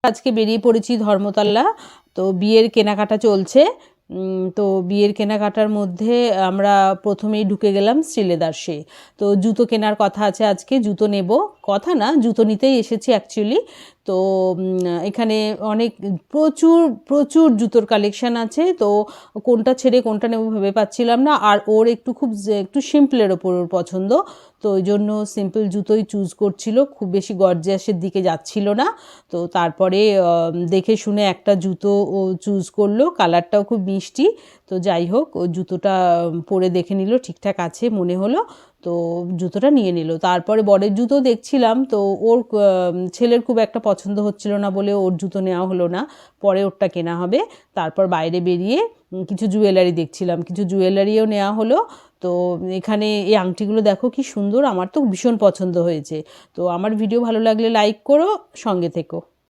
আজকে বেরিয়ে পড়েছি ধর্মতলা। তো বিয়ের কেনাকাটা চলছে। তো বিয়ের কেনাকাটার মধ্যে আমরা প্রথমেই ঢুকে গেলাম শ্রীলেদার্সে। তো জুতো কেনার কথা আছে, আজকে জুতো নেব, কথা না জুতো নিতেই এসেছি অ্যাকচুয়ালি। তো এখানে অনেক প্রচুর প্রচুর জুতোর কালেকশান আছে। তো কোনটা ছেড়ে কোনটা নেব ভেবে পাচ্ছিলাম না। আর ওর একটু সিম্পলের ওপর ওর পছন্দ, তো ওই জন্য সিম্পল জুতোই চুজ করছিল, খুব বেশি গর্জিয়াসের দিকে যাচ্ছিল না। তো তারপরে দেখে শুনে একটা জুতো ও চুজ করলো, কালারটাও খুব মিষ্টি। তো যাই হোক, ও জুতোটা পরে দেখে নিল, ঠিকঠাক আছে মনে হলো, তো জুতোটা নিয়ে নিল। তারপরে বরের জুতো দেখছিলাম, তো ওর ছেলের খুব একটা পছন্দ হচ্ছিল না বলে ওর জুতো নেওয়া হলো না, পরে ওরটা কেনা হবে। তারপর বাইরে বেরিয়ে কিছু জুয়েলারি দেখছিলাম, কিছু জুয়েলারিও নেওয়া হলো। তো এখানে এই আংটিগুলো দেখো কি সুন্দর, আমার তো ভীষণ পছন্দ হয়েছে। তো আমার ভিডিও ভালো লাগলে লাইক করো, সঙ্গে থেকো।